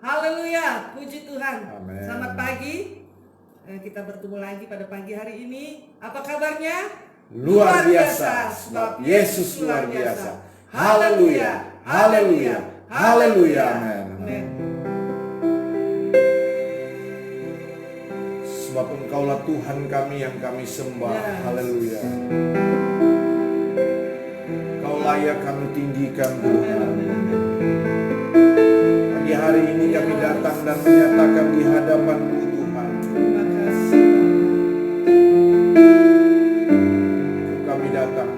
Haleluya, puji Tuhan. Amen. Selamat pagi. Kita bertemu lagi pada pagi hari ini. Apa kabarnya? Luar biasa, sebab Yesus luar biasa. Haleluya, haleluya, haleluya, amin. Sebab Engkaulah Tuhan kami yang kami sembah. Yes. Haleluya. Kau layak kami tinggikan Tuhan. Pagi hari ini kami datang dan menyatakan di hadapan-Mu Tuhan. Terima kasih. Kami datang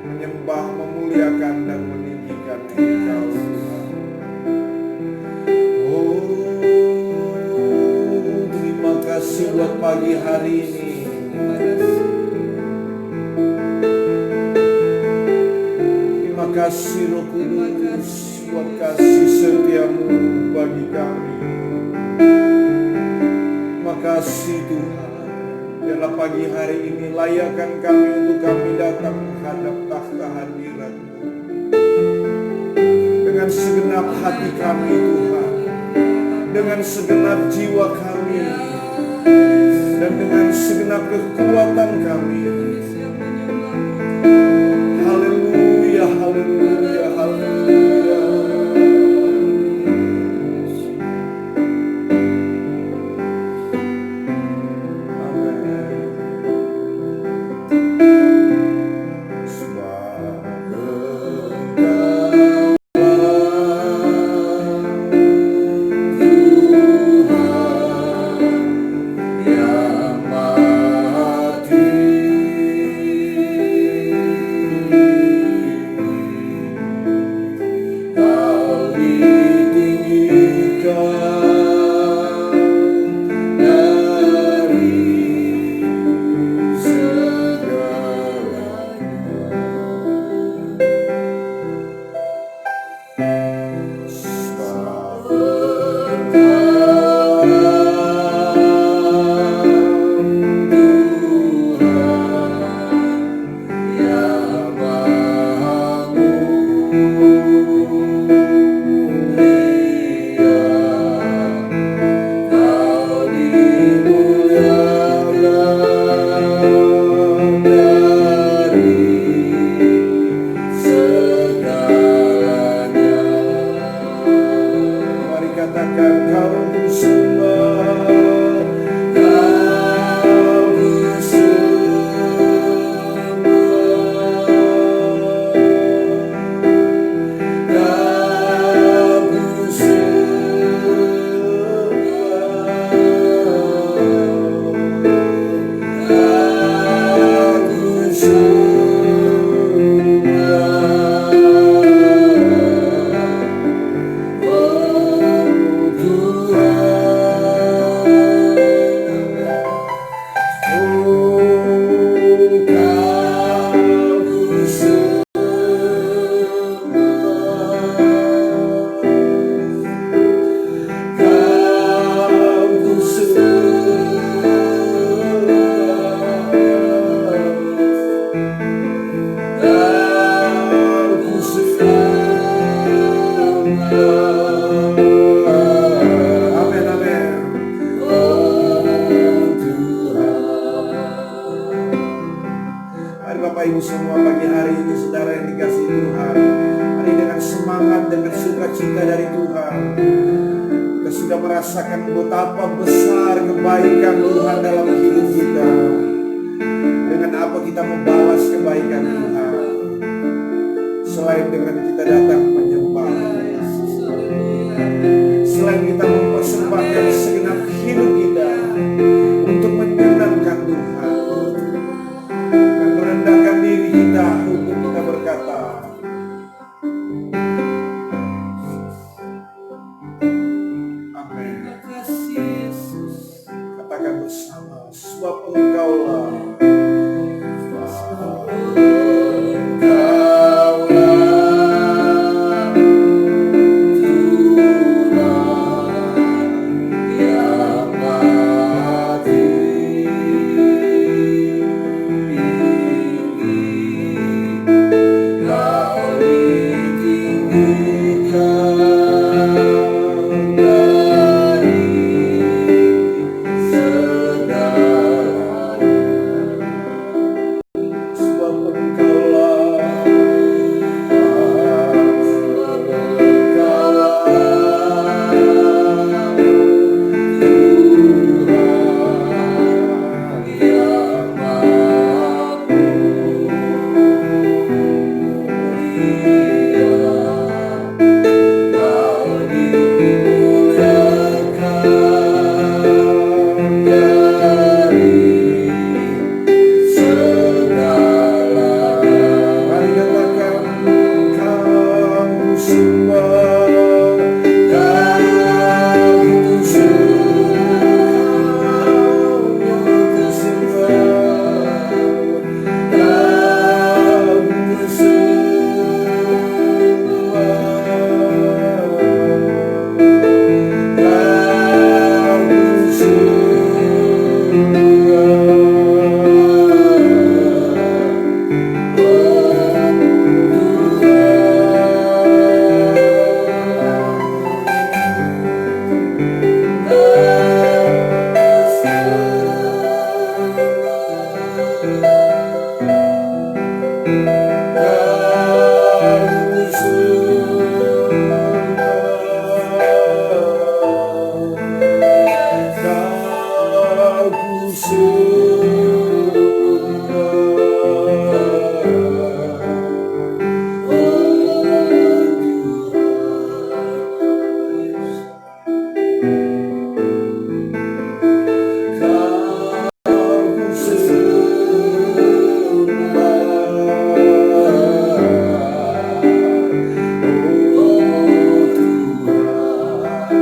menyembah, memuliakan dan meninggikan Engkau Tuhan. Oh, terima kasih buat pagi hari ini. Terima kasih. Terima kasih Roh Kudus buat kasih setiamu bagi kami. Terima kasih Tuhan. Biarlah pagi hari ini layakkan kami untuk kami datang menghadap takhta hadirat-Mu dengan segenap hati kami Tuhan, dengan segenap jiwa kami, dan dengan segenap kekuatan kami. Haleluya, haleluya, haleluya.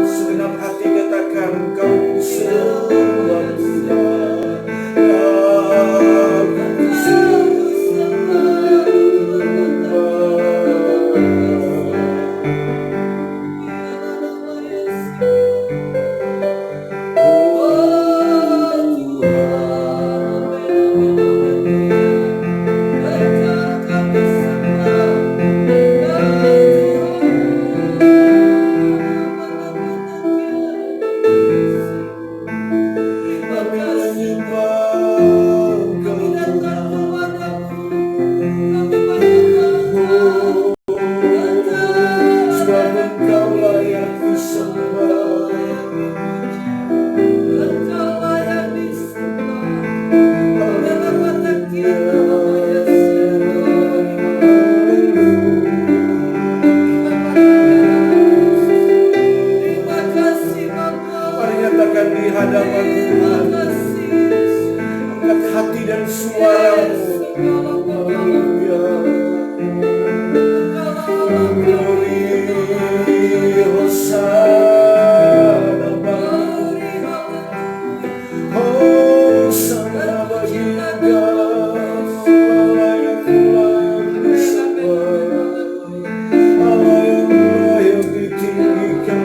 Segenap hati katakan kau sembah Tuhan. Aku sembah. Mari nyatakan di hadapan Tuhan. Angkat hati dan suaramu. Haleluya. Glory, Hosana bagi. Hosana bagi Engkau. Allah yang disembah. Allah yang ditinggikan.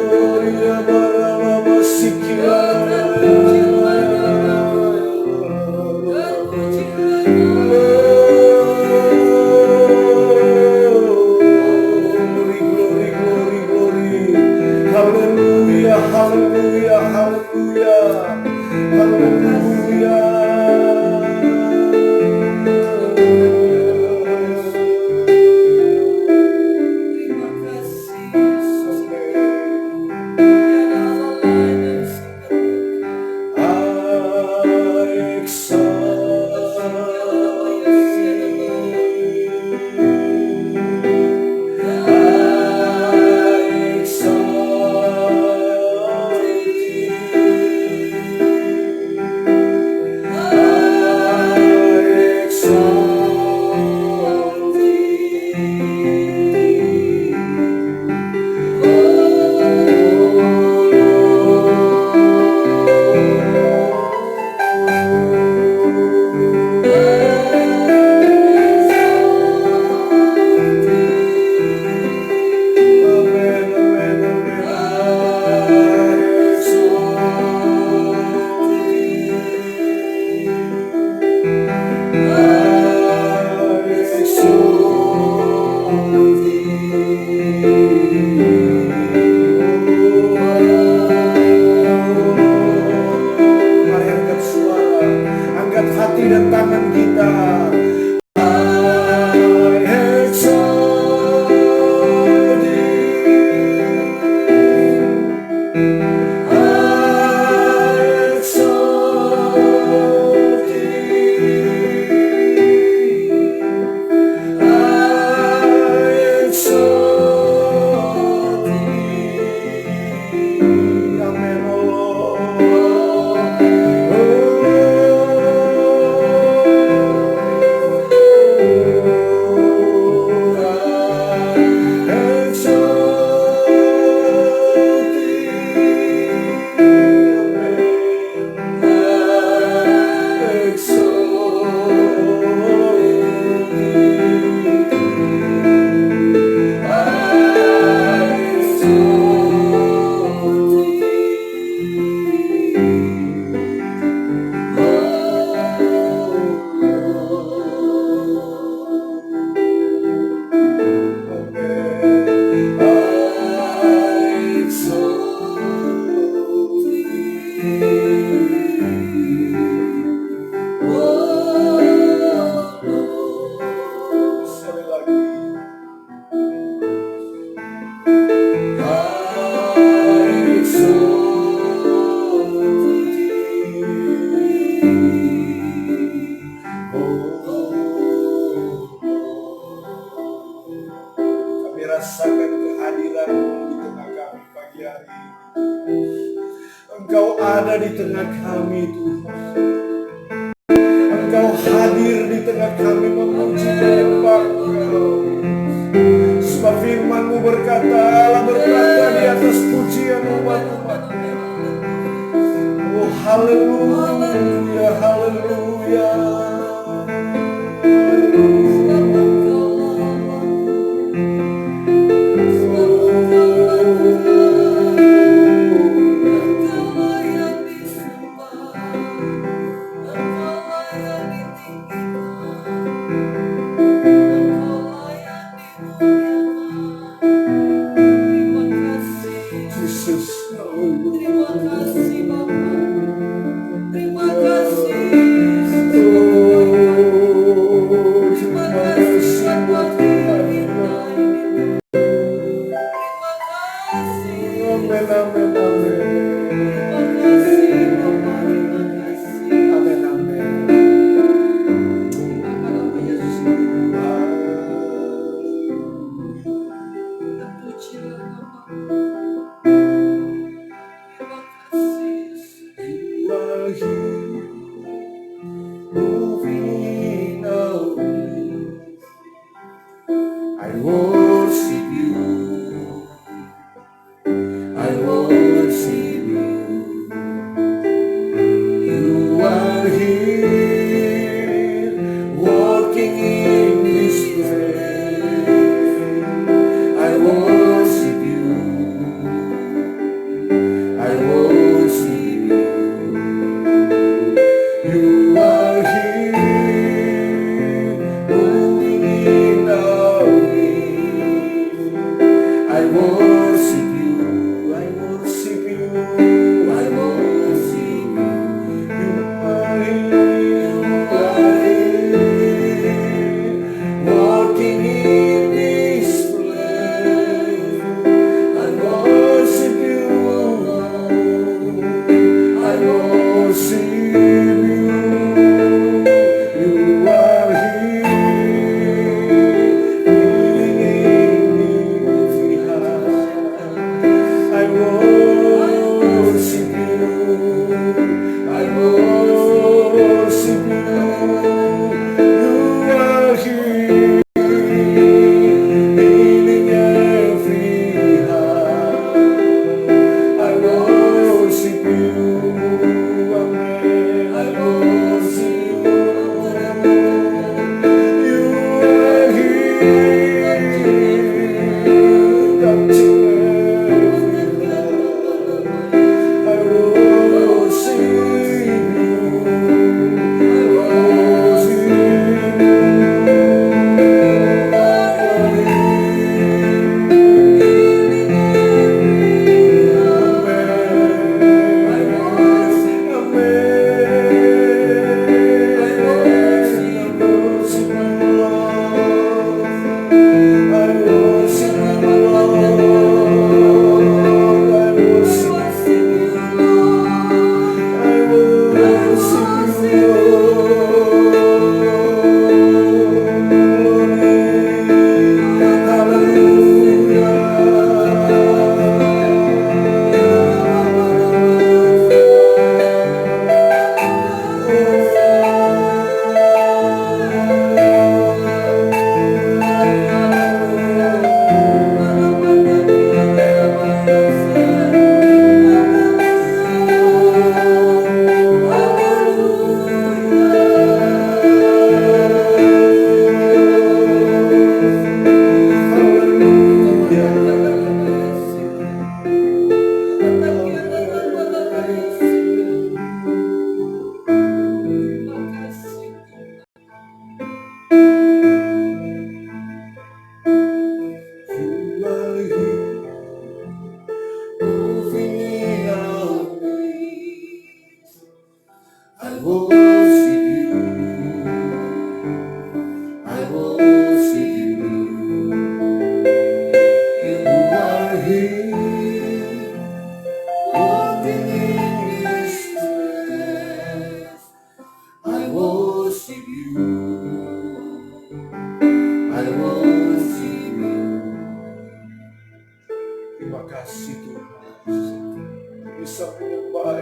Gloria para la merasakan kehadiran-Mu di tengah kami pagi hari ini. Engkau ada di tengah kami Tuhan. Engkau hadir di tengah kami memuji menyembah Engkau. Sebab firman-Mu berkata, Allah berkata di atas pujian umat-umat-Nya. Oh haleluya, haleluya. kasih Tuhan. Bisa menyembah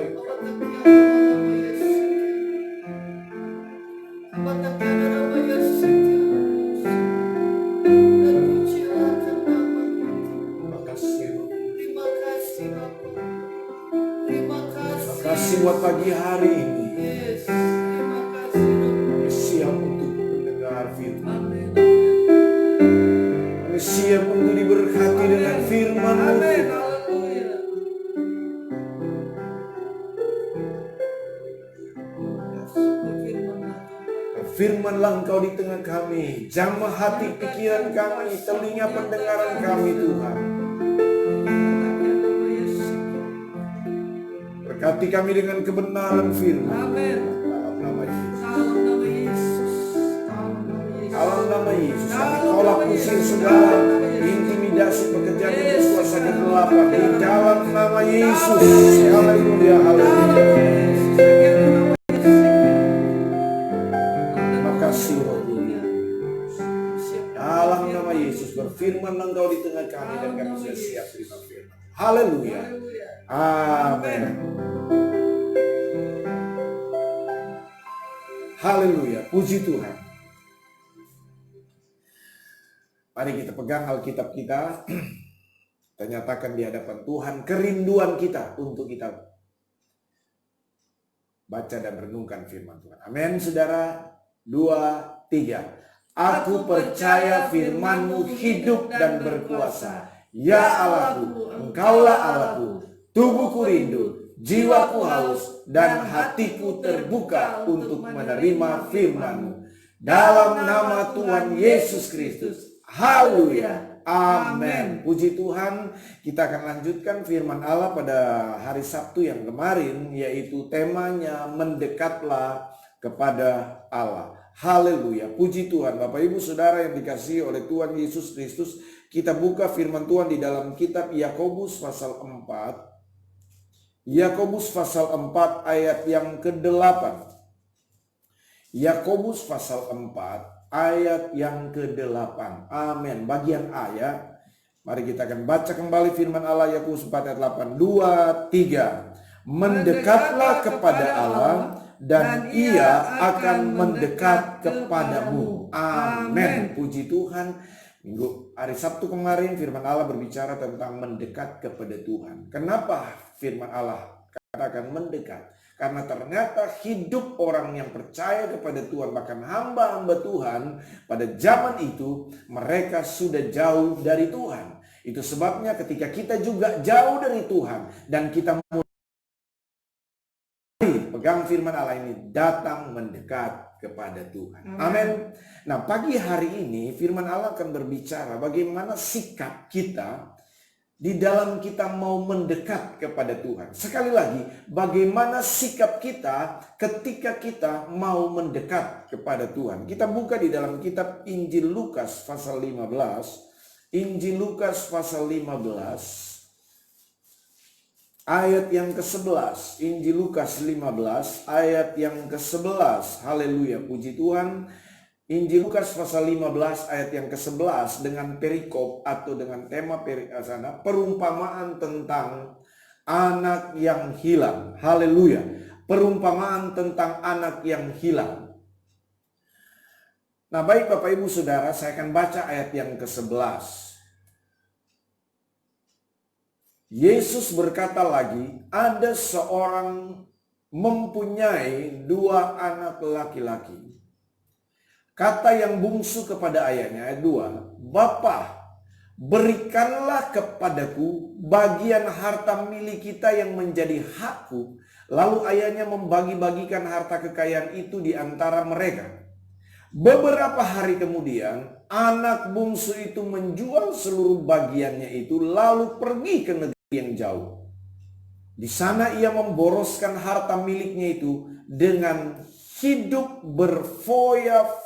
kasih buat pagi hari ini. Kami siap untuk mendengar firman. Kami siap untuk diberkati dengan firman. Firmanlah Engkau di tengah kami. Jamah hati pikiran kami, telinga pendengaran kami Tuhan. Berkati kami dengan kebenaran firman. Dalam nama Yesus. Dalam nama Yesus. Kami tolak usir segala intimidasi pekerjaan iblis kuasa kegelapan di dalam nama Yesus. Haleluya, haleluya. Terima kasih Roh Kudus. Dalam nama Yesus berfirman Engkau di tengah kami dan kami sudah siap terima firman. Haleluya. Amin. Haleluya, puji Tuhan. Mari kita pegang Alkitab kita. Kita nyatakan di hadapan Tuhan kerinduan kita untuk kita baca dan renungkan firman Tuhan. Amin, saudara. 2, 3. Aku percaya firman-Mu hidup dan berkuasa. Ya Allahku, Engkaulah Allahku. Tubuhku rindu, jiwaku haus, dan hatiku terbuka untuk menerima firman-Mu. Dalam nama Tuhan Yesus Kristus. Haleluya. Amin. Puji Tuhan. Kita akan lanjutkan firman Allah pada hari Sabtu yang kemarin, yaitu temanya mendekatlah kepada Allah. Haleluya. Puji Tuhan. Bapak Ibu Saudara yang dikasihi oleh Tuhan Yesus Kristus, kita buka firman Tuhan di dalam kitab Yakobus pasal 4. Yakobus pasal 4 ayat yang ke-8. Yakobus pasal 4 ayat yang ke-8. Amin. Bagian ayat. Mari kita akan baca kembali firman Allah Yakobus 4 ayat 8. 2, 3. Mendekatlah kepada Allah dan Ia akan mendekat kepadamu. Amin. Puji Tuhan. Minggu hari Sabtu kemarin firman Allah berbicara tentang mendekat kepada Tuhan. Kenapa firman Allah katakan mendekat? Karena ternyata hidup orang yang percaya kepada Tuhan, bahkan hamba-hamba Tuhan pada zaman itu, mereka sudah jauh dari Tuhan. Itu sebabnya ketika kita juga jauh dari Tuhan dan kita pegang firman Allah ini, datang mendekat kepada Tuhan. Amin. Nah, pagi hari ini firman Allah akan berbicara bagaimana sikap kita di dalam kita mau mendekat kepada Tuhan. Sekali lagi, bagaimana sikap kita ketika kita mau mendekat kepada Tuhan. Kita buka di dalam kitab Injil Lukas pasal 15. Injil Lukas pasal 15. Ayat yang ke-11, Injil Lukas 15, ayat yang ke-11. Haleluya, puji Tuhan. Injil Lukas pasal 15 ayat yang ke-11 dengan perikop atau dengan tema perumpamaan tentang anak yang hilang. Haleluya. Perumpamaan tentang anak yang hilang. Nah, baik Bapak Ibu Saudara, saya akan baca ayat yang ke-11. Yesus berkata lagi, ada seorang mempunyai 2 anak laki-laki. Kata yang bungsu kepada ayahnya, ayat 2, Bapa, berikanlah kepadaku bagian harta milik kita yang menjadi hakku. Lalu ayahnya membagi-bagikan harta kekayaan itu di antara mereka. Beberapa hari kemudian, anak bungsu itu menjual seluruh bagiannya itu lalu pergi ke negeri yang jauh. Di sana ia memboroskan harta miliknya itu dengan hidup berfoya-foya.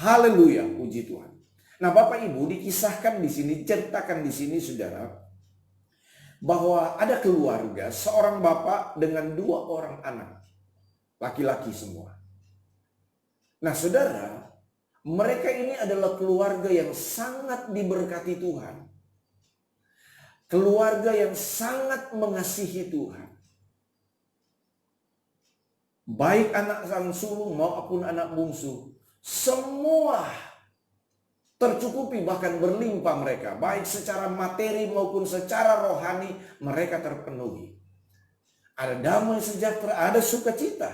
Haleluya, puji Tuhan. Nah, Bapak Ibu, dikisahkan di sini, ceritakan di sini Saudara, bahwa ada keluarga, seorang bapak dengan 2 orang anak, laki-laki semua. Nah, Saudara, mereka ini adalah keluarga yang sangat diberkati Tuhan. keluarga yang sangat mengasihi Tuhan. Baik anak sang sulung maupun anak bungsu, semua tercukupi bahkan berlimpah mereka. Baik secara materi maupun secara rohani mereka terpenuhi. Ada damai sejahtera, ada sukacita.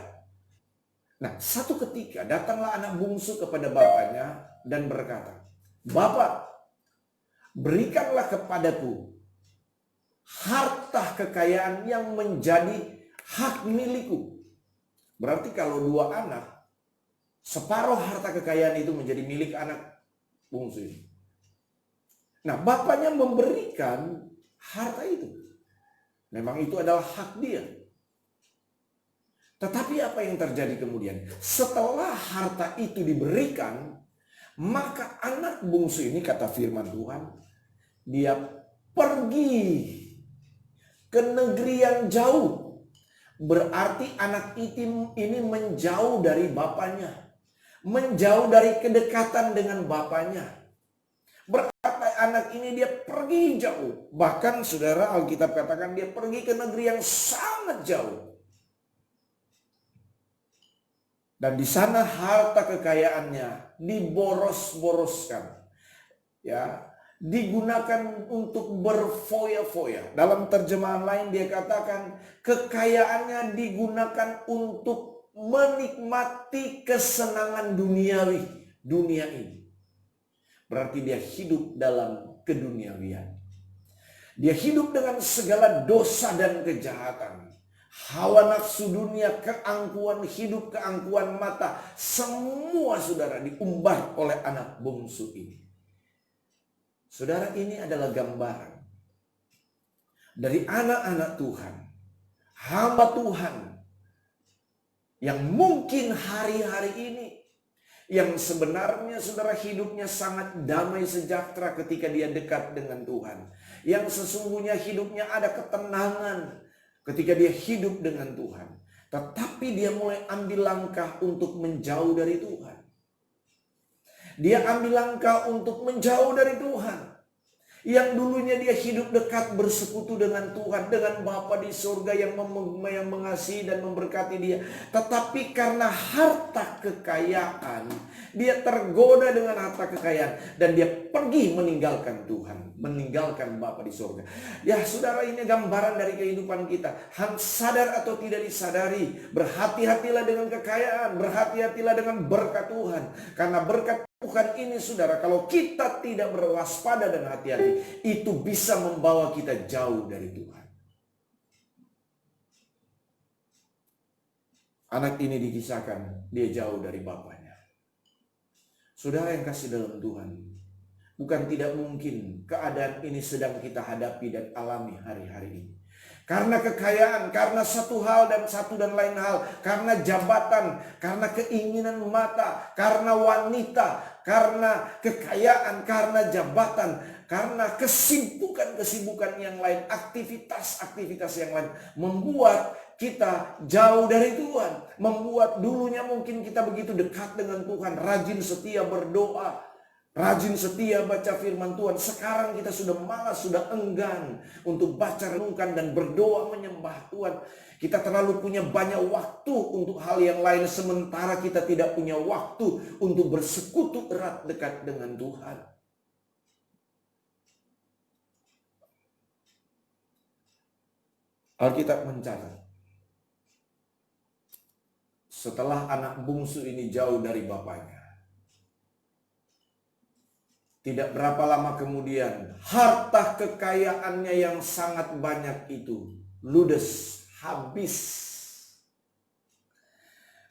Nah, satu ketika datanglah anak bungsu kepada bapaknya dan berkata, "Bapak, berikanlah kepadaku harta kekayaan yang menjadi hak milikku." Berarti kalau dua anak, separuh harta kekayaan itu menjadi milik anak bungsu ini. Nah, bapaknya memberikan harta itu. Memang itu adalah hak dia. Tetapi apa yang terjadi kemudian? Setelah harta itu diberikan, maka anak bungsu ini, kata firman Tuhan, dia pergi ke negeri yang jauh. Berarti anak ini menjauh dari bapaknya, menjauh dari kedekatan dengan bapaknya. Berarti anak ini dia pergi jauh. Bahkan saudara, Alkitab katakan dia pergi ke negeri yang sangat jauh. Dan di sana harta kekayaannya diboros-boroskan. Ya, digunakan untuk berfoya-foya. Dalam terjemahan lain dia katakan kekayaannya digunakan untuk menikmati kesenangan duniawi, dunia ini. Berarti dia hidup dalam keduniawian. Dia hidup dengan segala dosa dan kejahatan. Hawa nafsu dunia, keangkuhan hidup, keangkuhan mata, semua saudara diumbar oleh anak bungsu ini. Saudara, ini adalah gambaran dari anak-anak Tuhan, hamba Tuhan, yang mungkin hari-hari ini, yang sebenarnya saudara hidupnya sangat damai sejahtera ketika dia dekat dengan Tuhan. Yang sesungguhnya hidupnya ada ketenangan ketika dia hidup dengan Tuhan. Tetapi dia mulai ambil langkah untuk menjauh dari Tuhan. Dia ambil langkah untuk menjauh dari Tuhan. Yang dulunya dia hidup dekat bersekutu dengan Tuhan, dengan Bapa di surga yang mengasihi dan memberkati dia. Tetapi karena harta kekayaan, dia tergoda dengan harta kekayaan. Dan dia pergi meninggalkan Tuhan, meninggalkan Bapa di surga. Ya saudara, ini gambaran dari kehidupan kita. Sadar atau tidak disadari, berhati-hatilah dengan kekayaan, berhati-hatilah dengan berkat Tuhan. Karena berkat Tuhan ini saudara, kalau kita tidak berwaspada dan hati-hati, itu bisa membawa kita jauh dari Tuhan. Anak ini dikisahkan, dia jauh dari bapaknya. Saudara yang kasih dalam Tuhan, bukan tidak mungkin keadaan ini sedang kita hadapi dan alami hari-hari ini. Karena kekayaan, karena satu hal dan lain hal, karena jabatan, karena keinginan mata, karena wanita, karena kekayaan, karena jabatan, karena kesibukan-kesibukan yang lain, aktivitas-aktivitas yang lain, membuat kita jauh dari Tuhan. Membuat dulunya mungkin kita begitu dekat dengan Tuhan, rajin setia berdoa, rajin setia baca firman Tuhan. Sekarang kita sudah malas, sudah enggan untuk baca, renungkan, dan berdoa menyembah Tuhan. Kita terlalu punya banyak waktu untuk hal yang lain, sementara kita tidak punya waktu untuk bersekutu erat dekat dengan Tuhan. Alkitab mencatat, setelah anak bungsu ini jauh dari bapaknya, tidak berapa lama kemudian, harta kekayaannya yang sangat banyak itu ludes, habis.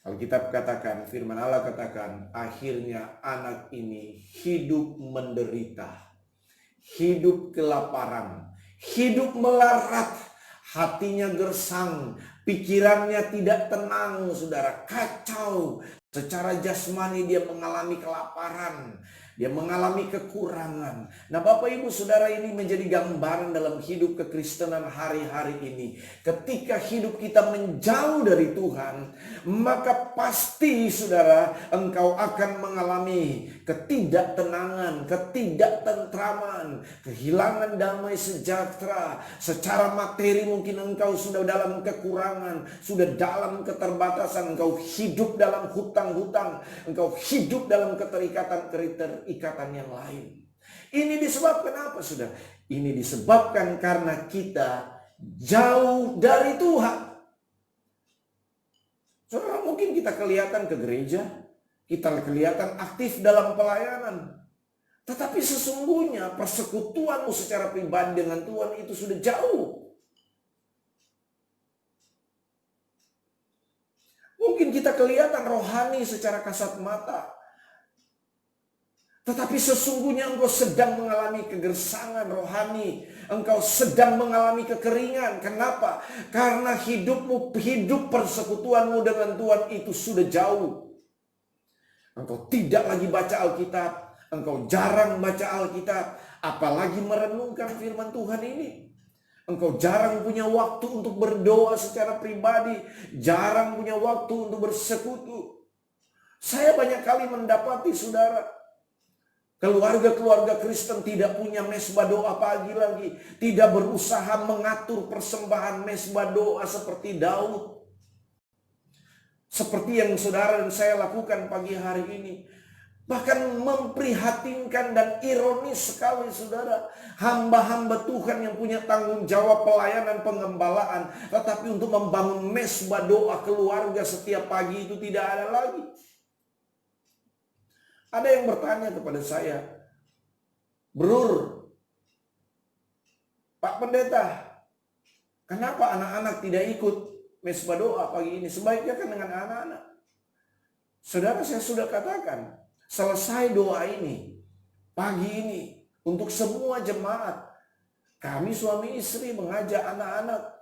Alkitab katakan, firman Allah katakan, akhirnya anak ini hidup menderita, hidup kelaparan, hidup melarat, hatinya gersang, pikirannya tidak tenang, saudara, kacau. Secara jasmani dia mengalami kelaparan. Dia mengalami kekurangan. Nah, Bapak Ibu Saudara, ini menjadi gambaran dalam hidup kekristenan hari-hari ini. Ketika hidup kita menjauh dari Tuhan, maka pasti Saudara, engkau akan mengalami ketidaktenangan, ketidaktentraman, kehilangan damai sejahtera. Secara materi mungkin engkau sudah dalam kekurangan, sudah dalam keterbatasan, engkau hidup dalam hutang-hutang, engkau hidup dalam keterikatan yang lain. Ini disebabkan apa, Saudara? Ini disebabkan karena kita jauh dari Tuhan. Saudara, mungkin kita kelihatan ke gereja, kita kelihatan aktif dalam pelayanan, tetapi sesungguhnya persekutuanmu secara pribadi dengan Tuhan itu sudah jauh. Mungkin kita kelihatan rohani secara kasat mata, tetapi sesungguhnya engkau sedang mengalami kegersangan rohani. Engkau sedang mengalami kekeringan. Kenapa? Karena hidup persekutuanmu dengan Tuhan itu sudah jauh. Engkau tidak lagi baca Alkitab. Engkau jarang baca Alkitab. Apalagi merenungkan firman Tuhan ini. Engkau jarang punya waktu untuk berdoa secara pribadi. Jarang punya waktu untuk bersekutu. Saya banyak kali mendapati, Saudara, keluarga-keluarga Kristen tidak punya mesbah doa pagi lagi. Tidak berusaha mengatur persembahan mesbah doa seperti Daud. Seperti yang saudara dan saya lakukan pagi hari ini. Bahkan memprihatinkan dan ironis sekali, Saudara. Hamba-hamba Tuhan yang punya tanggung jawab pelayanan pengembalaan, tetapi untuk membangun mesbah doa keluarga setiap pagi itu tidak ada lagi. Ada yang bertanya kepada saya, "Brur, Pak Pendeta, kenapa anak-anak tidak ikut mesbah doa pagi ini? Sebaiknya kan dengan anak-anak." Saudara, saya sudah katakan, selesai doa ini, pagi ini, untuk semua jemaat, kami suami istri mengajak anak-anak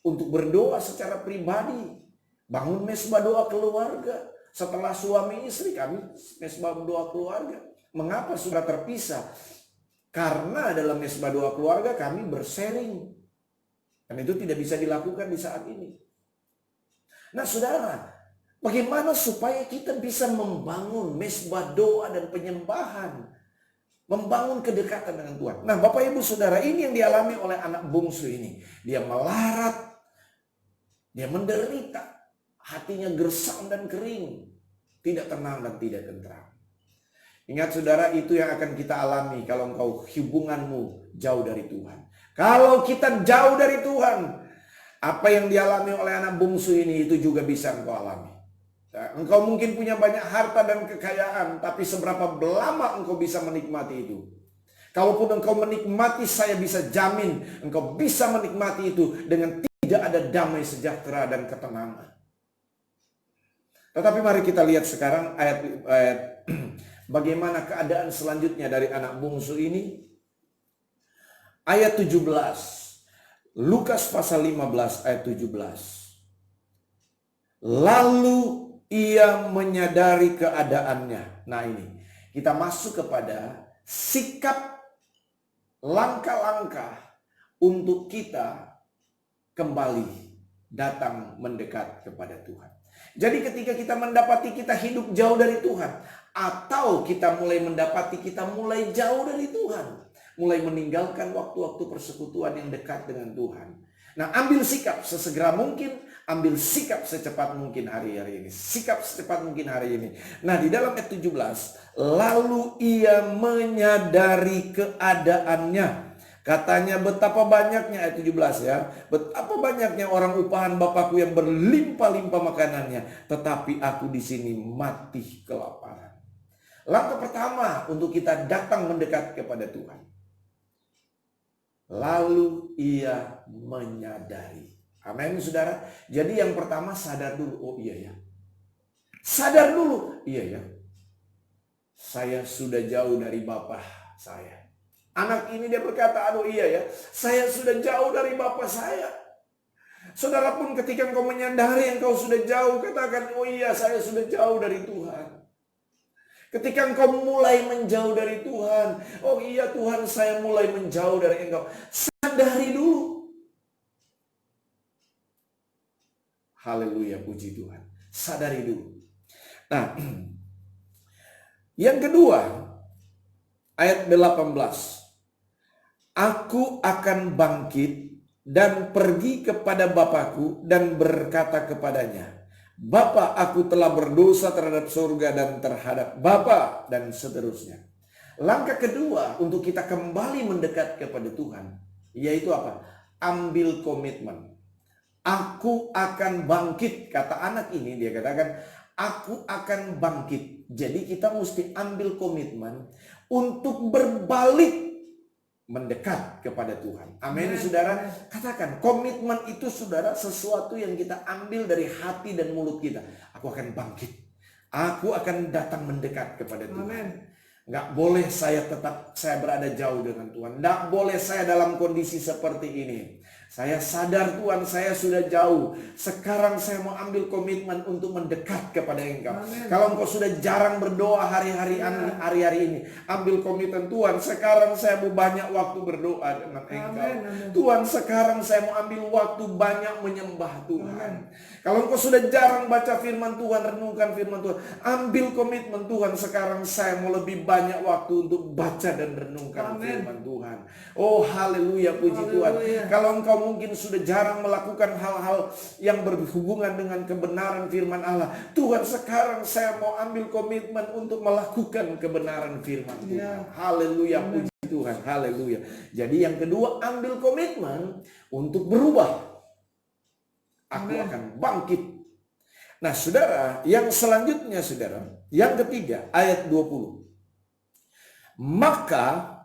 untuk berdoa secara pribadi, bangun mesbah doa keluarga. Setelah suami istri kami mesbah doa keluarga. Mengapa sudah terpisah? Karena dalam mesbah doa keluarga kami bersharing. Dan itu tidak bisa dilakukan di saat ini. Nah, Saudara, bagaimana supaya kita bisa membangun mesbah doa dan penyembahan? Membangun kedekatan dengan Tuhan. Nah, Bapak Ibu Saudara, ini yang dialami oleh anak bungsu ini. Dia melarat, dia menderita. Hatinya gersang dan kering, tidak tenang dan tidak tentram. Ingat, Saudara, itu yang akan kita alami kalau engkau hubunganmu jauh dari Tuhan. Kalau kita jauh dari Tuhan, apa yang dialami oleh anak bungsu ini itu juga bisa engkau alami. Engkau mungkin punya banyak harta dan kekayaan, tapi seberapa lama engkau bisa menikmati itu? Kalaupun engkau menikmati, saya bisa jamin engkau bisa menikmati itu dengan tidak ada damai sejahtera dan ketenangan. Tetapi mari kita lihat sekarang ayat bagaimana keadaan selanjutnya dari anak bungsu ini. Ayat 17. Lukas pasal 15 ayat 17. Lalu ia menyadari keadaannya. Nah, ini kita masuk kepada sikap langkah-langkah untuk kita kembali datang mendekat kepada Tuhan. Jadi ketika kita mendapati kita hidup jauh dari Tuhan, atau kita mulai mendapati kita mulai jauh dari Tuhan, mulai meninggalkan waktu-waktu persekutuan yang dekat dengan Tuhan. Nah, ambil sikap sesegera mungkin, ambil sikap secepat mungkin hari-hari ini. Sikap secepat mungkin hari ini. Nah, di dalam ayat 17, lalu ia menyadari keadaannya. Katanya betapa banyaknya, ayat 17 ya. Betapa banyaknya orang upahan Bapakku yang berlimpah-limpah makanannya, tetapi aku di sini mati kelaparan. Langkah pertama untuk kita datang mendekat kepada Tuhan. Lalu ia menyadari. Amin, Saudara. Jadi yang pertama sadar dulu. Oh iya ya. Sadar dulu. Iya ya. Saya sudah jauh dari Bapa saya. Anak ini dia berkata, aduh iya ya, saya sudah jauh dari Bapa saya. Saudara pun ketika engkau menyadari engkau sudah jauh, katakan, oh iya saya sudah jauh dari Tuhan. Ketika engkau mulai menjauh dari Tuhan, oh iya Tuhan, saya mulai menjauh dari Engkau. Sadari dulu. Haleluya, puji Tuhan. Sadari dulu. Nah, yang kedua, ayat 18. Aku akan bangkit dan pergi kepada Bapakku dan berkata kepadanya, Bapa, aku telah berdosa terhadap surga dan terhadap Bapa, dan seterusnya. Langkah kedua untuk kita kembali mendekat kepada Tuhan, yaitu apa? Ambil komitmen. Aku akan bangkit, kata anak ini, dia katakan, aku akan bangkit. Jadi kita mesti ambil komitmen untuk berbalik mendekat kepada Tuhan. Amin, saudara. Katakan, komitmen itu, saudara, sesuatu yang kita ambil dari hati dan mulut kita. Aku akan bangkit. Aku akan datang mendekat kepada Tuhan. Amin. Nggak boleh saya berada jauh dengan Tuhan. Nggak boleh saya dalam kondisi seperti ini. Saya sadar Tuhan, saya sudah jauh. Sekarang saya mau ambil komitmen untuk mendekat kepada Engkau. Amen. Kalau Engkau sudah jarang berdoa hari-hari ini, ambil komitmen, Tuhan, sekarang saya mau banyak waktu berdoa dengan Engkau. Amen. Tuhan, sekarang saya mau ambil waktu banyak menyembah Tuhan. Kalau Engkau sudah jarang baca firman Tuhan, renungkan firman Tuhan, ambil komitmen, Tuhan, sekarang saya mau lebih banyak waktu untuk baca dan renungkan firman Tuhan. Oh, haleluya, puji Tuhan. Kalau Engkau mungkin sudah jarang melakukan hal-hal yang berhubungan dengan kebenaran firman Allah, Tuhan, sekarang saya mau ambil komitmen untuk melakukan kebenaran firman Tuhan. Haleluya, puji Tuhan. Haleluya. Jadi yang kedua, ambil komitmen untuk berubah. Aku akan bangkit. Nah, saudara, yang selanjutnya, saudara, yang ketiga, ayat 20. Maka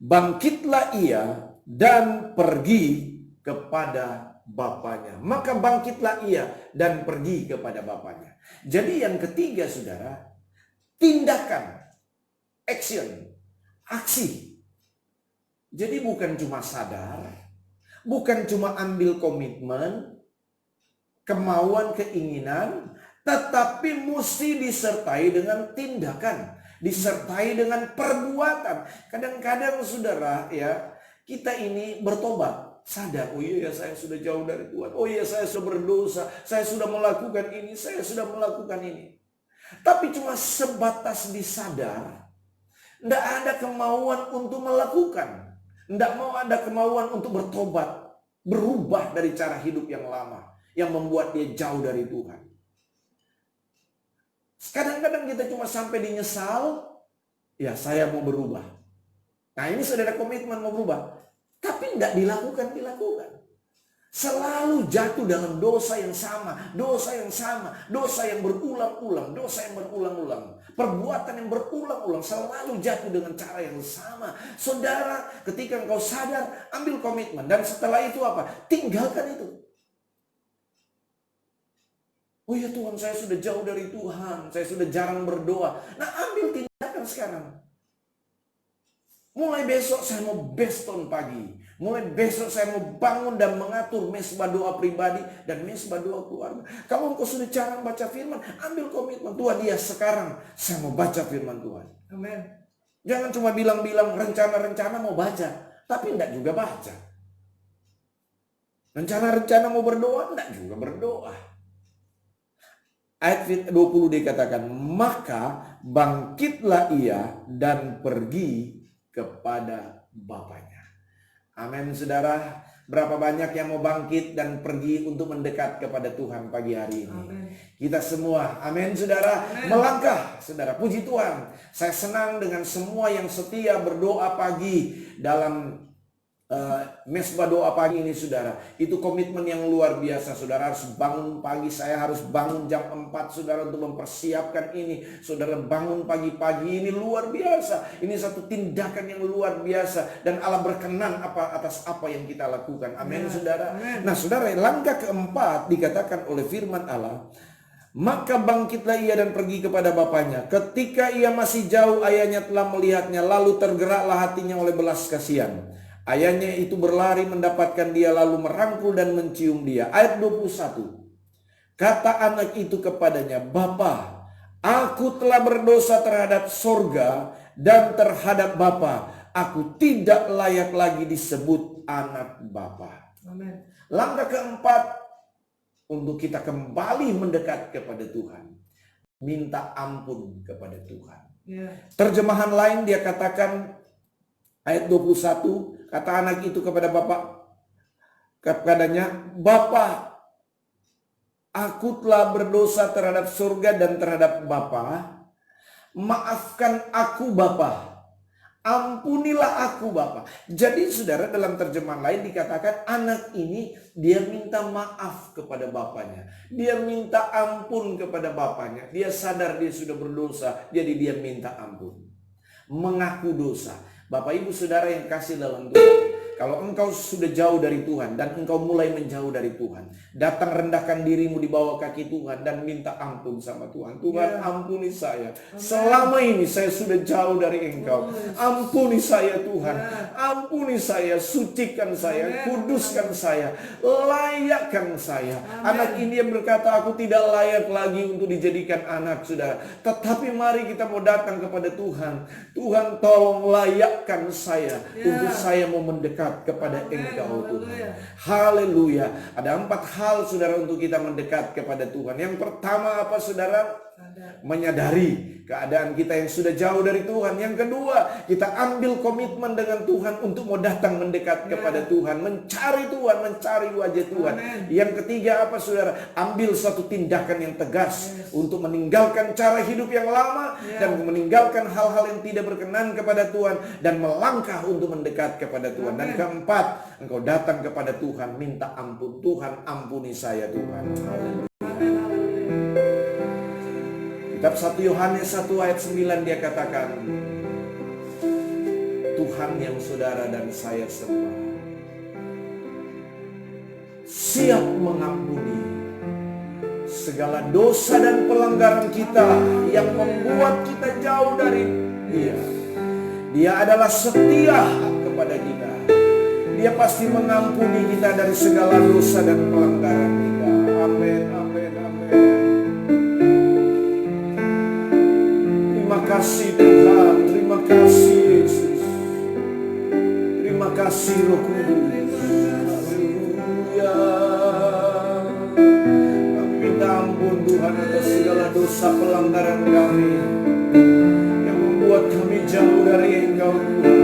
bangkitlah ia dan pergi kepada bapaknya. Maka bangkitlah ia dan pergi kepada bapaknya. Jadi yang ketiga, saudara, tindakan, action, aksi. Jadi bukan cuma sadar, bukan cuma ambil komitmen, kemauan, keinginan, tetapi mesti disertai dengan tindakan, disertai dengan perbuatan. Kadang-kadang, saudara, ya, kita ini bertobat. Sadar, oh iya, saya sudah jauh dari Tuhan. Oh iya, saya sudah berdosa. Saya sudah melakukan ini. Saya sudah melakukan ini. Tapi cuma sebatas disadar. Tidak ada kemauan untuk melakukan. Tidak mau ada kemauan untuk bertobat. Berubah dari cara hidup yang lama. Yang membuat dia jauh dari Tuhan. Kadang-kadang kita cuma sampai dinyesal. Ya, saya mau berubah. Nah, ini saudara komitmen mau berubah. Tapi tidak dilakukan. Selalu jatuh dalam dosa yang sama, dosa yang berulang-ulang, perbuatan yang berulang-ulang, selalu jatuh dengan cara yang sama. Saudara, ketika engkau sadar, ambil komitmen, dan setelah itu apa? Tinggalkan itu. Oh ya Tuhan, saya sudah jauh dari Tuhan, saya sudah jarang berdoa. Nah, ambil tindakan sekarang. Mulai besok saya mau beston pagi. Mulai besok saya mau bangun dan mengatur mesbah doa pribadi dan mesbah doa keluarga. Kalau engkau sudah jarang baca firman, ambil komitmen. Tuhan, ya sekarang saya mau baca firman Tuhan. Amin. Jangan cuma bilang-bilang rencana-rencana mau baca, tapi tidak juga baca. Rencana-rencana mau berdoa, tidak juga berdoa. Ayat 20 dikatakan, maka bangkitlah ia dan pergi kepada bapaknya. Amin, saudara. Berapa banyak yang mau bangkit dan pergi untuk mendekat kepada Tuhan pagi hari ini. Amin. Kita semua, amin, saudara, melangkah, saudara. Puji Tuhan. Saya senang dengan semua yang setia berdoa pagi dalam mesbah doa pagi ini, saudara. Itu komitmen yang luar biasa. Saudara harus bangun pagi. Saya harus bangun jam 4, saudara, untuk mempersiapkan ini. Saudara bangun pagi-pagi ini luar biasa. Ini satu tindakan yang luar biasa. Dan Allah berkenan atas apa yang kita lakukan. Amin, saudara. Amen. Nah, saudara, langkah keempat dikatakan oleh firman Allah. Maka bangkitlah ia dan pergi kepada bapaknya. Ketika ia masih jauh, ayahnya telah melihatnya. Lalu tergeraklah hatinya oleh belas kasihan. Ayahnya itu berlari mendapatkan dia, lalu merangkul dan mencium dia. Ayat 21. Kata anak itu kepadanya, Bapa, Aku telah berdosa terhadap sorga dan terhadap Bapa. Aku tidak layak lagi disebut anak Bapa. Amin. Langkah keempat, untuk kita kembali mendekat kepada Tuhan. Minta ampun kepada Tuhan. Ya. Terjemahan lain dia katakan, ayat 21, kata anak itu kepada kepadanya, Bapa, aku telah berdosa terhadap surga dan terhadap Bapa. Maafkan aku Bapa. Ampunilah aku Bapa. Jadi saudara, dalam terjemahan lain dikatakan anak ini dia minta maaf kepada bapaknya. Dia minta ampun kepada bapaknya. Dia sadar dia sudah berdosa, jadi dia minta ampun. Mengaku dosa. Bapak ibu saudara yang kasih dalam Tuhan, kalau engkau sudah jauh dari Tuhan dan engkau mulai menjauh dari Tuhan, datang rendahkan dirimu di bawah kaki Tuhan dan minta ampun sama Tuhan. Tuhan, ampuni saya. Selama ini saya sudah jauh dari Engkau. Ampuni saya Tuhan. Ampuni saya, sucikan saya, kuduskan saya, layakkan saya. Anak ini yang berkata, aku tidak layak lagi untuk dijadikan anak, saudara. Tetapi mari kita mau datang kepada Tuhan. Tuhan, tolong layakkan saya untuk saya mau mendekat kepada Engkau Tuhan. Haleluya. Ada 4 hal saudara untuk kita mendekat kepada Tuhan. Yang pertama apa saudara? Menyadari keadaan kita yang sudah jauh dari Tuhan. Yang kedua, kita ambil komitmen dengan Tuhan untuk mau datang mendekat kepada Tuhan, mencari Tuhan, mencari wajah Tuhan. Yang ketiga apa saudara? Ambil suatu tindakan yang tegas untuk meninggalkan cara hidup yang lama dan meninggalkan hal-hal yang tidak berkenan kepada Tuhan dan melangkah untuk mendekat kepada Tuhan. Dan keempat, engkau datang kepada Tuhan, minta ampun. Tuhan, ampuni saya Tuhan. Kitab 1 Yohanes 1 ayat 9 dia katakan, Tuhan yang saudara dan saya sembah siap mengampuni segala dosa dan pelanggaran kita yang membuat kita jauh dari Dia. Dia adalah setia kepada kita. Dia pasti mengampuni kita dari segala dosa dan pelanggaran kita. Amin, amin, amin. Terima kasih Tuhan, terima kasih Yesus. Terima kasih Roh Kudus. Haleluya. Kami minta ampun Tuhan atas segala dosa pelanggaran kami yang membuat kami jauh dari Engkau Tuhan.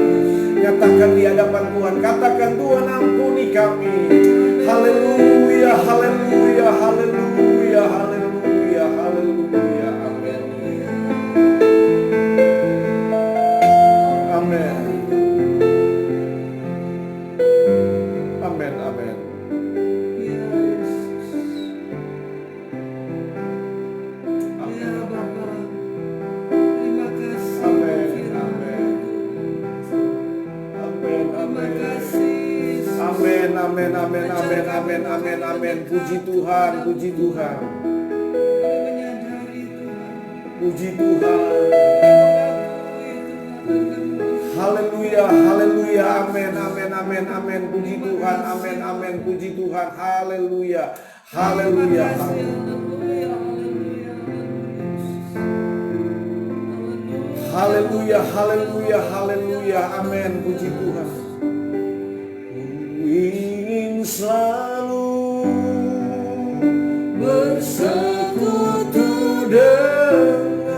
Katakan di hadapan Tuhan, katakan Tuhan ampuni kami. Haleluya, haleluya, haleluya, haleluya, haleluya. Amin. Amin. Amin, amin. Ya Yesus. Ya Bapa. Terima kasih. Amin, amin. Amin, Terima amin. kasih. Amin, amin, amin, amin, amin, amin, amin. Puji Tuhan, puji Tuhan. Kami menyadari Tuhan. Puji Tuhan. Haleluya, haleluya, amin, amin, amin, amin. Puji Tuhan, amin, amin. Puji Tuhan, haleluya, haleluya, haleluya. Haleluya, haleluya, haleluya, amin. Puji Tuhan. Ku ingin selalu bersekutu denganmu,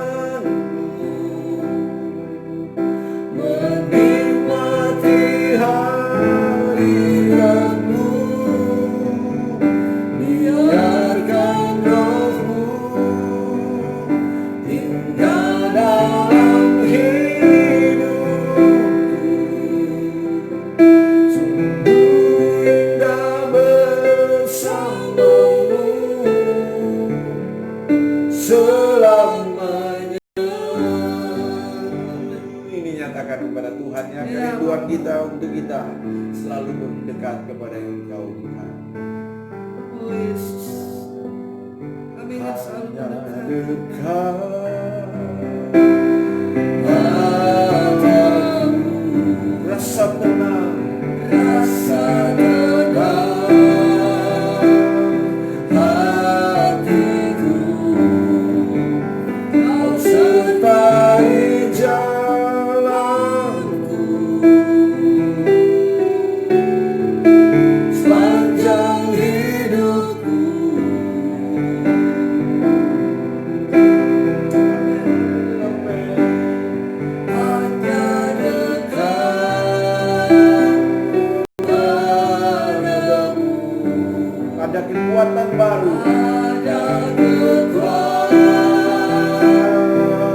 menikmati hadiratmu, biarkan Roh-Mu tinggal dalam hidupku. Sungguh indah bersamamu selamanya. Ini nyatakan kepada Tuhan ya, kerinduan kita untuk kita selalu mendekat kepada Engkau Tuhan. Oh Yesus. Kami ingin selalu mendekat. Dekat rasa tenang, rasa tenang hatiku. ada kekuatan baru. Ada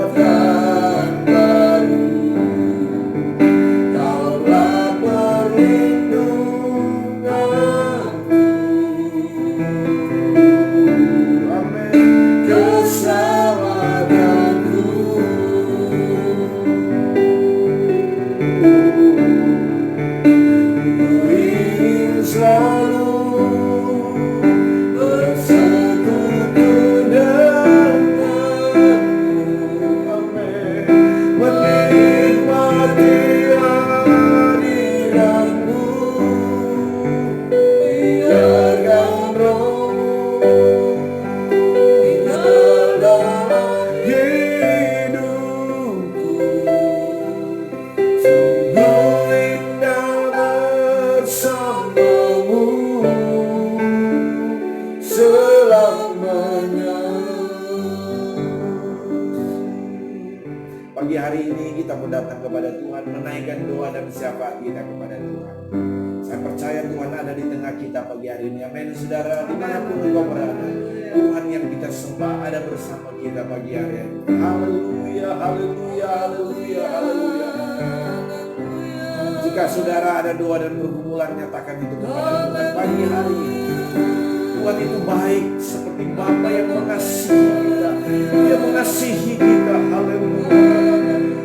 kekuatan baru. Kaulah perlindunganku. Amin. Keselamatanku. Ku ingin selalu bersekutu denganmu. Amin. Menikmati hadiratmu. Biarkan rohmu tinggal dalam hidupku. Sungguh indah bersamamu selamanya. Pagi hari ini kita mau datang kepada Tuhan, menaikkan doa dan syafaat kita kepada Tuhan. Saya percaya Tuhan ada di tengah kita pagi hari ini. Amin. Saudara, dimanapun engkau berada, Tuhan yang kita sembah ada bersama kita pagi hari ini. Haleluya, haleluya, haleluya, haleluya. Jika saudara ada doa dan pergumulan, nyatakan itu kepada Tuhan pagi hari ini. Tuhan itu baik seperti Bapa yang mengasihi kita. Dia mengasihi kita. Haleluya.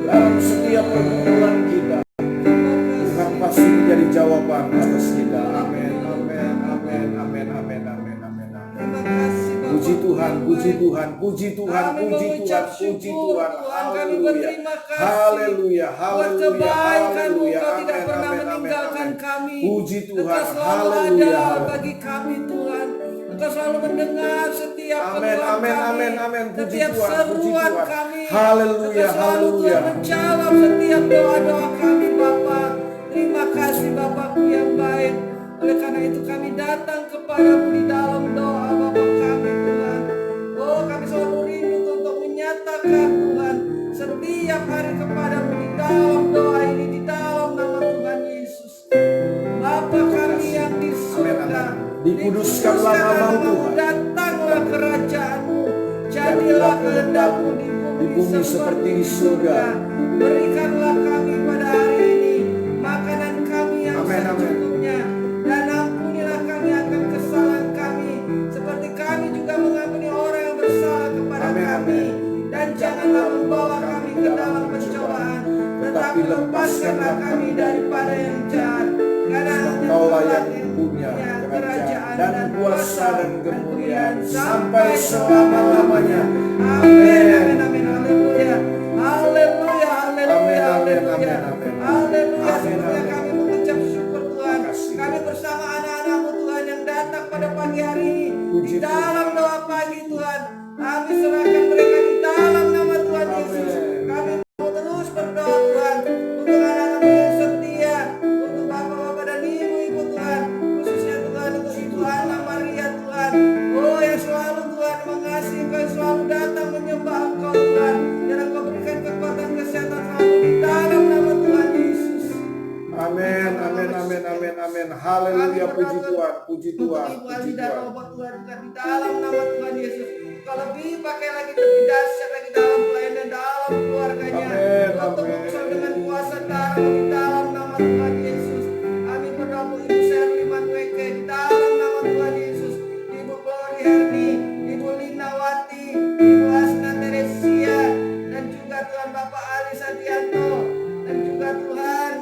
Dalam setiap pergumulan kita, Tuhan pasti menjadi jawaban atas kita. Amin, amin, amin, amin, amin, amin, amin. Terima kasih Bapak. Puji Tuhan, puji Tuhan, puji Tuhan, Kami puji mengucap Tuhan, puji syukur, Tuhan. Tuhan. Kami Haleluya. berterima kasih Haleluya, buat haleluya, kebaikan-Mu. haleluya. Kau tidak Amin, pernah amin, amin, meninggalkan amin. kami. Puji Tuhan. Engkau selalu Haleluya, ada haleluya. bagi kami Tuhan. Engkau selalu mendengar setiap Amin, keluhan amin, kami, amin, amin. Puji setiap Tuhan, puji seruan Tuhan. kami. Haleluya, Engkau selalu haleluya. Tuhan menjawab setiap doa-doa kami Bapa. Terima kasih Bapakku yang baik. Oleh karena itu kami datang kepadamu di dalam doa Bapa kami Tuhan. Oh kami selalu rindu untuk menyatakan Tuhan setiap hari kepadamu di dalam doa ini, di dalam nama Tuhan Yesus. Bapa kami yang di surga, Dikuduskanlah namamu Tuhan. datanglah kerajaan-Mu, jadilah kehendak-Mu di bumi seperti di surga. Berikanlah kami pada hari ini makanan kami yang Amin, amin. secukupnya, dan ampunilah kami akan kesalahan kami, seperti kami juga mengampuni orang yang bersalah kepada Amin, kami. amin. Dan janganlah membawa kami ke dalam pencobaan, tetapi lepaskanlah kami daripada yang jahat. Karena Engkaulah yang punya kerajaan dan kuasa dan kemuliaan sampai selama-lamanya. Amin, amin, amin, haleluya, haleluya, haleluya, Amin, amin, haleluya, amin, amin. haleluya. Amin, Sebenarnya amin. kami mengucap syukur Tuhan. Makasih. Kami bersama anak-anak-Mu Tuhan yang datang pada pagi hari ini Puji di dalam doa pagi Tuhan. Kami serahkan mereka di dalam nama Tuhan Yesus. Amin. Kami mau terus berdoa Tuhan untuk anak-anak-Mu yang setia, untuk bapak-bapak dan ibu-ibu Tuhan, khususnya Tuhan untuk Ibu Ana Maria Tuhan. Oh yang selalu Tuhan mengasihi Engkau, yang selalu datang menyembah Engkau Tuhan, dan Engkau berikan kekuatan kesehatan selalu di dalam nama Tuhan Yesus. Amin, amin, amin, amin, amin. Haleluya, puji Tuhan, puji Tuhan, Untuk Ibu puji Ali dan Tuhan. Robert Tuhan bukan di dalam nama Tuhan Yesus. Kalau lebih pakai lagi lebih dahsyat lagi dalam pelayanan dalam keluarganya. Amin, Untuk amin. mengusul dengan kuasa darah di dalam nama Tuhan Yesus. Amin. Berdoa untuk Ibu Sherly Manweke di dalam nama Tuhan Yesus. Ibu Glory Herni, Ibu Linawati, Ibu Asna Teresia, dan juga Tuhan Bapak Ali Sadianto, dan juga Tuhan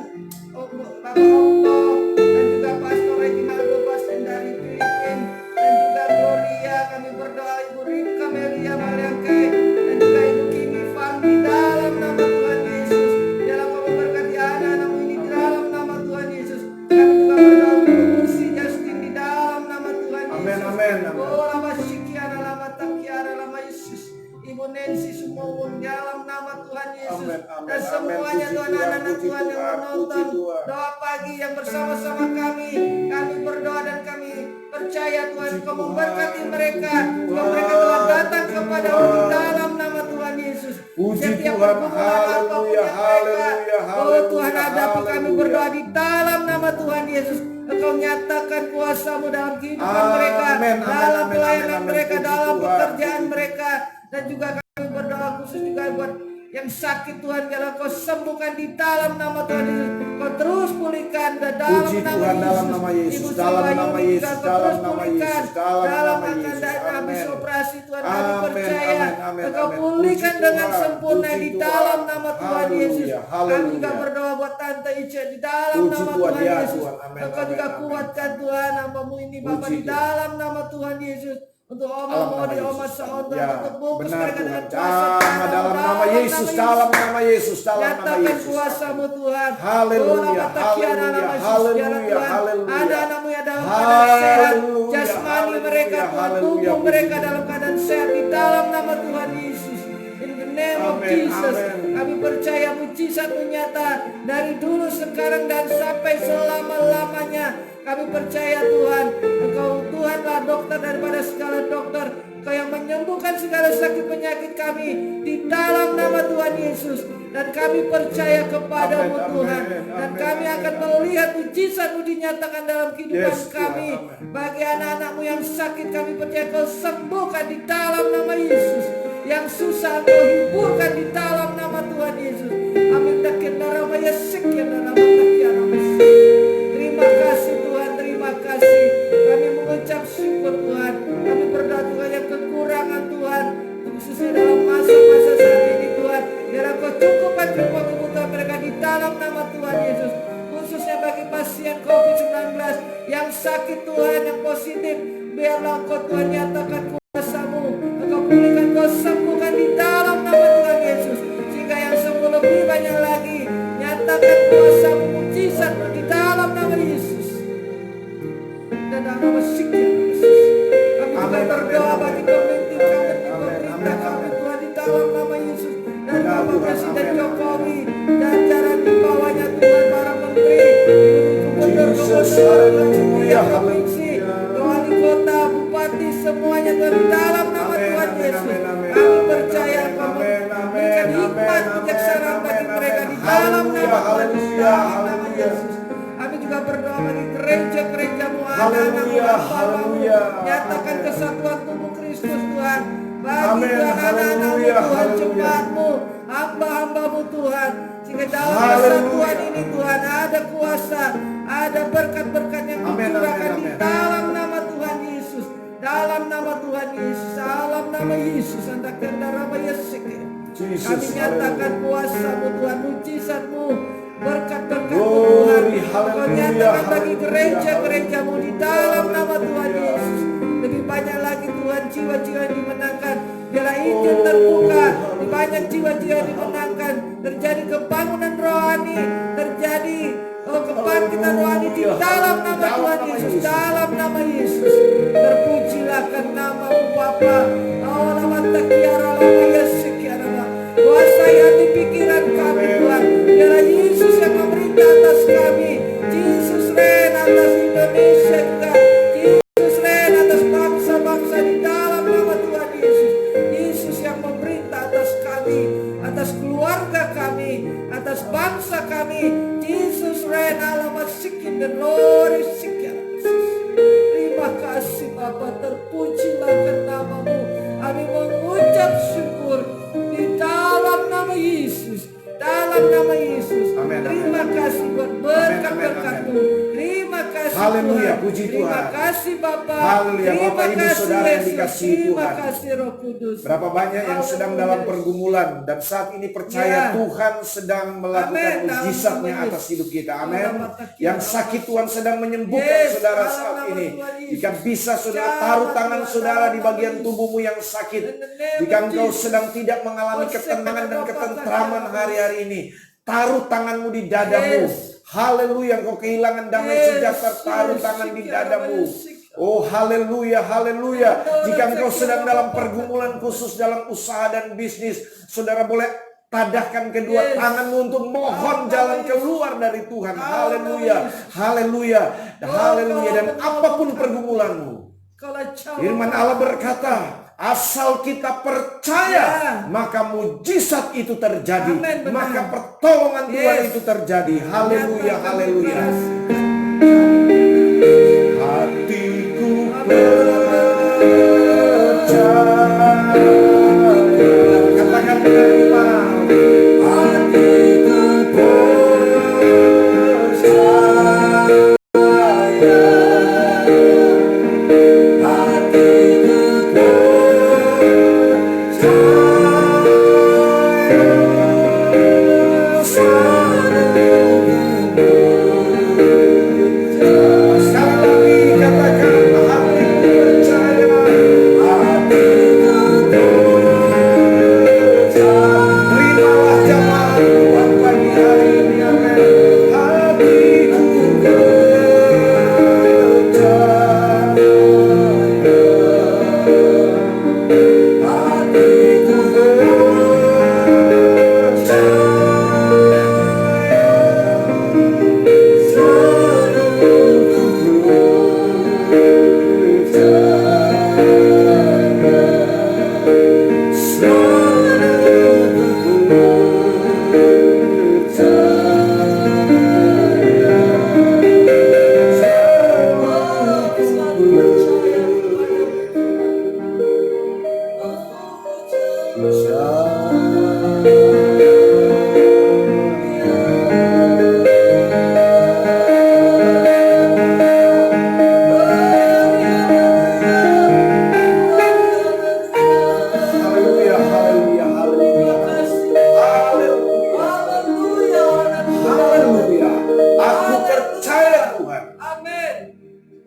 Bapak Okto, dan juga Pastor Reginaldo Basten dari Filipina, dan juga Gloria. Kami berdoa Ibu Rika Melia Mariangke, dan juga Ibu Kimi Fan di dalam nama Tuhan Yesus. Dalam kau memberkati anak-anakmu ini di dalam nama Tuhan Yesus. Kami juga berdoa untuk Lucy Justin di dalam nama Tuhan Yesus. Amin, amin, amin. Oh lama Syikiana, lama Takiara, lama Yesus. Ibu Nancy Sumawun dalam nama Tuhan Yesus. Amin, amin, Dan amin. semuanya Puji Tuhan, Tuhan, anak-anak puji Tuhan yang Tuhan, menonton puji Tuhan. doa pagi yang bersama-sama kami. Kami berdoa dan kami percaya Tuhan Puji Kau Tuhan, memberkati mereka. puji Kau Tuhan, mereka telah datang puji kepada Tuhan. dalam nama Tuhan Yesus. Puji Setiap Tuhan, pergumulan apapun haleluya, yang mereka haleluya, Oh Tuhan, haleluya, hadapi kami haleluya. berdoa di dalam nama Tuhan Yesus. Engkau nyatakan kuasa-Mu dalam kehidupan mereka, Amin, amin, dalam amin, pelayanan amin, amin. mereka, Puji dalam Tuhan, pekerjaan puji mereka. Dan juga kami berdoa khusus juga buat yang sakit Tuhan, biarlah Kau sembuhkan di dalam nama Tuhan Yesus. Kau terus pulihkan di dalam Puji nama Tuhan, Yesus. dalam nama Yesus, Ibu Sri dalam nama Wahyuni Yesus, juga Kau dalam terus nama pulihkan Yesus, dalam dalam nama akan Yesus. dan habis Amin. operasi Tuhan, kami Amin, percaya amin, amin, Engkau amin. pulihkan Puji dengan Tuhan, sempurna puji di Tuhan. dalam nama Tuhan Yesus. Haleluya, Kami juga haleluya. berdoa buat Tante Ica di dalam Puji nama Tuhan, Tuhan ya Yesus. Tuhan. Amin, Engkau amin, juga amin. kuatkan Tuhan hambamu ini Bapa Puji di Tuhan. dalam nama Tuhan Yesus. Untuk Oma Dalam nama Modi, Oma Yesus. Saonda, Ya, untuk bungkus benar mereka dengan Tuhan. kuasa Tuhan. Dalam nama Yesus, dalam nama Yesus, dalam nama Nyatakan Yesus. kuasa-Mu Tuhan. Haleluya, Oh, nama takiara, haleluya, nama Yesus, haleluya, biarlah Tuhan, haleluya. anak-anakmu yang dalam keadaan sehat, Haleluya, jasmani haleluya, mereka, Tuhan, haleluya, tubuh puji mereka Tuhan. dalam keadaan sehat di dalam nama Tuhan Yesus. In the name of Amin, Jesus, amin. kami percaya mujizat nyata dari dulu, sekarang, dan sampai selama-lamanya. Kami percaya Tuhan, Engkau Tuhanlah dokter daripada segala dokter. Engkau yang menyembuhkan segala sakit penyakit kami di dalam nama Tuhan Yesus. Dan kami percaya kepadamu Amin, Tuhan. amin, Dan amin, kami akan amin. melihat mujizat-Mu dinyatakan dalam kehidupan Yes, Tuhan, kami. amin. Bagi anak-anak-Mu yang sakit, kami percaya Kau sembuhkan di dalam nama Yesus. Yang susah Kau hiburkan di dalam nama Tuhan Yesus. Amin. Terima kasih Tuhan, terima kasih. Kami mengucap syukur Tuhan. Kami berdoa Tuhan yang kekurangan Tuhan, khususnya dalam masa-masa saat ini Tuhan. Biarlah Kau cukupkan semua kebutuhan mereka di dalam nama Tuhan Yesus. Khususnya bagi pasien COVID-19 yang sakit Tuhan, yang positif. Biarlah Kau Tuhan nyatakan kuasa-Mu. Engkau pulihkan, Kau sembuhkan di dalam nama Tuhan Yesus. Sehingga yang sembuh lebih banyak lagi. Nyatakan kuasa-Mu, mujizat-Mu di dalam nama Yesus. Dan dalam nama Yesus. Kami juga Amin, berdoa amin, bagi amin. pemimpin kami, Amin, pemerintah amin, kami amin. Tuhan di dalam nama Yesus. Dan Benar, Bapak Tuhan. Presiden Amin. Jokowi, jajaran di bawahnya Tuhan, para menteri, gubernur-gubernur, Jesus, Tuhan, haleluya, provinsi, haleluya. wali kota, bupati, semuanya Tuhan di dalam nama Amin, Tuhan amin, Yesus. amin, amin, Kami amin, percaya amin, Kau amin, memberikan amin, hikmat, amin, kebijaksanaan amin, bagi amin, mereka amin. di dalam Haleluya, nama Tuhan haleluya, Yesus. Nama haleluya. Yesus. Kami juga berdoa bagi gereja-gerejamu, Haleluya, anak-anakmu, hamba-hambamu. haleluya. Nyatakan Amin. kesatuan tubuh Kristus Tuhan. Bagi Amin, Tuhan anak-anakmu haleluya, Tuhan, haleluya. jemaatmu, hamba-hambamu Tuhan. Sehingga dalam Haleluya. kesatuan ini Tuhan ada kuasa, ada berkat-berkat yang Amin, dicurahkan amin, di amin. dalam nama Tuhan Yesus. Dalam nama Tuhan Yesus, dalam nama Yesus, anda kendarama Yesus. Jesus, Kami nyatakan haleluya. kuasa-Mu Tuhan, mujizat-Mu, berkat-berkat-Mu Glory, Tuhan. Kau haleluya, nyatakan bagi haleluya, gereja-gereja-Mu di dalam nama haleluya. Tuhan Yesus. Lebih banyak lagi Tuhan jiwa-jiwa yang dimenangkan. Biarlah Injil terbuka, lebih banyak jiwa-jiwa yang dimenangkan. Terjadi kebangunan rohani, terjadi kebangkitan rohani di dalam nama Tuhan Yesus. Dalam nama Yesus. Terpujilah kan nama-Mu Bapa. Oh nama takiara lama Yesus kiara. Kuasai hati pikiran kami Tuhan. Biarlah Yesus yang memerintah atas kami. Yesus reign atas Indonesia juga. Yesus reign atas bangsa-bangsa di dalam nama Tuhan Yesus. Yesus yang memerintah atas kami, atas keluarga kami, atas bangsa kami. Yesus reign alamat sikin dan glory sikin. Terima kasih Bapa, terpujilah ke nama-Mu. Kami mengucap syukur di dalam nama Yesus. Dalam nama Yesus. Amin, amin. Terima kasih buat Amin, berkat-berkat-Mu. Terima kasih Haleluya, Tuhan. puji Terima Tuhan. kasih Bapa. Haleluya, Terima Bapak, Ibu, kasih Saudara yang Yesus. dikasihi Terima Tuhan. kasih Roh Kudus. Berapa banyak yang sedang Haleluya. dalam pergumulan dan saat ini percaya Ya. Tuhan sedang melakukan Amin. mujizatnya Dalam nama atas Yesus. hidup kita. Amin. Dalam nama Yesus. Yang sakit Tuhan sedang menyembuhkan Yes. saudara Dalam saat nama ini. Tuhan Yesus. Jika bisa saudara Dalam taruh tangan Tuhan, saudara dalam di nama bagian Yesus. tubuhmu yang sakit. In the name Jika of engkau Jesus. sedang tidak mengalami Oh, ketenangan dan Bapak, ketentraman Bapak. hari-hari ini. Taruh tanganmu di dadamu. Yes. Haleluya, engkau kehilangan damai Yes, sejahtera. Taruh yes, tangan di yes, dadamu. yes. Oh haleluya, haleluya. Jika engkau sedang dalam Bapak. pergumulan khusus dalam usaha dan bisnis, saudara boleh tadahkan kedua Yes. tanganmu untuk mohon Dalam jalan nama keluar dari Tuhan. Dalam Haleluya, nama Yesus. haleluya, Oh, haleluya. Dan kalau apapun menolong pergumulanmu, Kalau jauh, firman Allah berkata, Asal kita percaya, Ya. maka mujizat itu terjadi. Amin, benar. Maka pertolongan Tuhan Yes. itu terjadi. Haleluya, Nyatakan haleluya. kebenaran. Hatiku Amin. percaya. Katakan dengan iman. Hatiku percaya.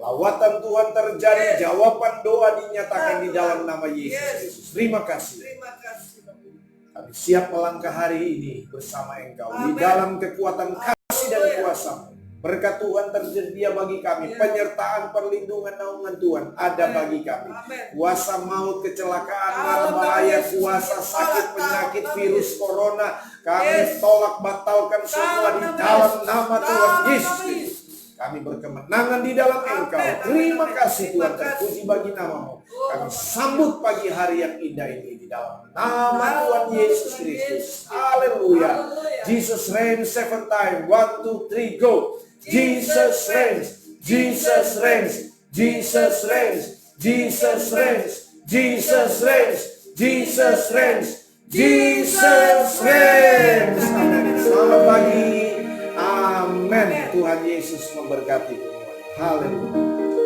Lawatan Tuhan terjadi, jawaban doa dinyatakan di dalam nama Yesus Kristus. Terima kasih. Terima kasih. Kami siap melangkah hari ini bersama Engkau di dalam kekuatan kasih dan kuasa-Mu. Berkat Tuhan tersedia bagi kami. Penyertaan, perlindungan, naungan Tuhan ada bagi kami. Kuasa maut, kecelakaan, mara bahaya, kuasa sakit, penyakit, virus corona, kami tolak batalkan semua di dalam nama Tuhan Yesus Kristus. Kami berkemenangan di dalam Engkau. Terima kasih Tuhan, terpuji bagi nama-Mu. Kami sambut pagi hari yang indah ini di dalam nama Tuhan Yesus Kristus. Haleluya. Jesus reigns 7 times. 1, 2, 3, go. Jesus reigns. Jesus reigns. Jesus reigns. Jesus reigns. Jesus reigns. Jesus reigns. Jesus reigns. Selamat pagi. Amin. Tuhan Yesus memberkati. Haleluya.